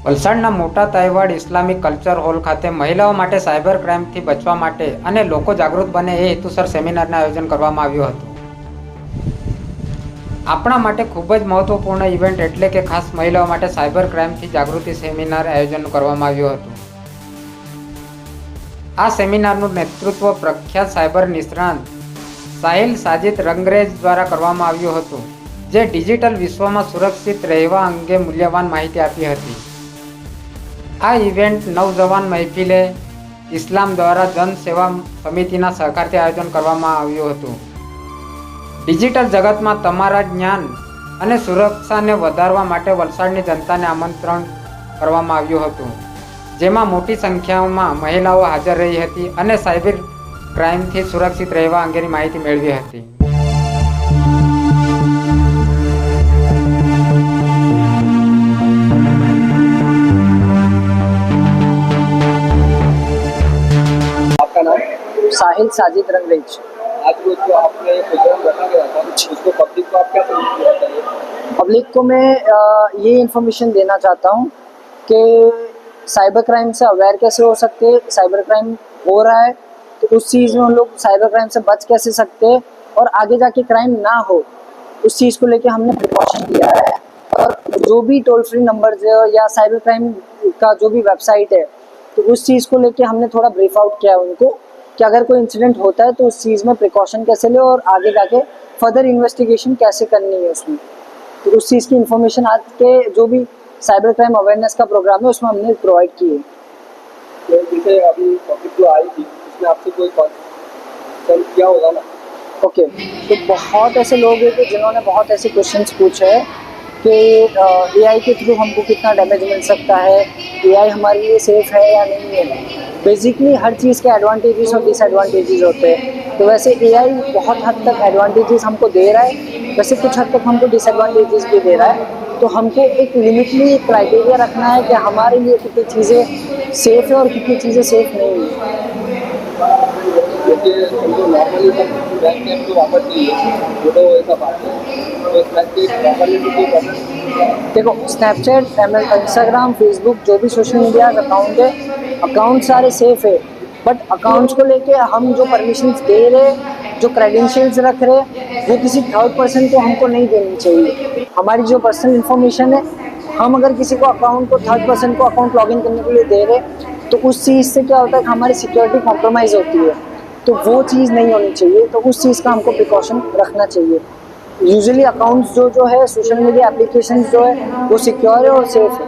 વલસાડના મોટા તાઇવાડ Islamic culture hall ખાતે મહિલાઓ માટે સાયબર ક્રાઇમથી બચવા માટે અને લોકો જાગૃત બને એ હેતુસર સેમિનારનું આયોજન કરવામાં આવ્યું હતું. આપણા માટે ખૂબ જ મહત્વપૂર્ણ ઇવેન્ટ એટલે કે ખાસ મહિલાઓ માટે સાયબર ક્રાઇમથી જાગૃતિ સેમિનાર આયોજન કરવામાં આવ્યું હતું. આ સેમિનારનું નેતૃત્વ પ્રખ્યાત સાયબર નિષ્ણાત સાહિલ સાજિદ રંગરેજ દ્વારા કરવામાં આવ્યું હતું, જે ડિજિટલ વિશ્વમાં સુરક્ષિત રહેવા અંગે મૂલ્યવાન માહિતી આપી હતી. આ ઇવેન્ટ નવજવાન મહેફિલે ઇસ્લામ દ્વારા જન સેવા સમિતિના સહકારથી આયોજન કરવામાં આવ્યું હતું. ડિજિટલ જગતમાં તમારા જ્ઞાન અને સુરક્ષાને વધારવા માટે વલસાડની જનતાને આમંત્રણ કરવામાં આવ્યું હતું, જેમાં મોટી સંખ્યામાં મહિલાઓ હાજર રહી હતી અને સાયબર ક્રાઇમથી સુરક્ષિત રહેવા અંગેની માહિતી મેળવી હતી. साहिल साजिद रंगरेज। आज वो जो आपने प्रोग्राम रखा गया था उसको पब्लिक को आप क्या सजेशन चाहिए? पब्लिक को मैं ये इन्फॉर्मेशन देना चाहता हूँ कि साइबर क्राइम से अवेयर कैसे हो सकते हैं, साइबर क्राइम हो रहा है तो उस चीज़ में उन लोग साइबर क्राइम से बच कैसे सकते हैं और आगे जाके क्राइम ना हो उस चीज़ को लेके हमने प्रिकॉशन लिया है। और जो भी टोल फ्री नंबर या साइबर क्राइम का जो भी वेबसाइट है तो उस चीज़ को लेके हमने थोड़ा ब्रीफ आउट किया है उनको कि अगर कोई इंसिडेंट होता है तो उस चीज़ में प्रिकॉशन कैसे ले और आगे जाके फर्दर इन्वेस्टिगेशन कैसे करनी है उसमें, तो उस चीज़ की इन्फॉर्मेशन आज के जो भी साइबर क्राइम अवेयरनेस का प्रोग्राम है उसमें हमने प्रोवाइड की है। तो जैसे अभी टॉपिक जो आई थी उसमें आपसे कोई क्वेश्चन किया होगा ना? ओके, तो बहुत ऐसे लोग हैं कि जिन्होंने बहुत ऐसे क्वेश्चंस पूछे हैं कि एआई के थ्रू हमको कितना डैमेज मिल सकता है, एआई हमारे लिए सेफ है या नहीं है। बेसिकली हर चीज़ के एडवांटेजेस और डिसएडवांटेजेस होते हैं, तो वैसे एआई बहुत हद तक एडवांटेजेस हमको दे रहा है, वैसे कुछ हद तक हमको डिसएडवांटेजेस भी दे रहा है। तो हमको एक लिमिटली क्राइटेरिया रखना है कि हमारे लिए कितनी चीज़ें सेफ़ है और कितनी चीज़ें सेफ़ नहीं है। जैसे जो नॉर्मली बैंक में जो वापस नहीं है वो तो ऐसा बात है, तो स्नैपचैट नॉर्मली तो कोई प्रॉब्लम। देखो स्नैपचैट, इंस्टाग्राम, फेसबुक जो भी सोशल मीडिया अकाउंट है, अकाउंट सारे सेफ़ है, बट अकाउंट्स को लेके हम जो परमिशंस दे रहे, जो क्रेडेंशियल्स रख रहे, वो किसी थर्ड पर्सन को हमको नहीं देनी चाहिए। हमारी जो पर्सनल इन्फॉर्मेशन है, हम अगर किसी को अकाउंट को थर्ड पर्सन को अकाउंट लॉगिन करने के लिए दे रहे तो उस चीज़ से क्या होता है कि हमारी सिक्योरिटी कॉम्प्रोमाइज़ होती है, तो वो चीज़ नहीं होनी चाहिए। तो उस चीज़ का हमको प्रिकॉशन रखना चाहिए। यूजुअली अकाउंट्स जो है सोशल मीडिया एप्लीकेशंस जो है वो सिक्योर है और सेफ है।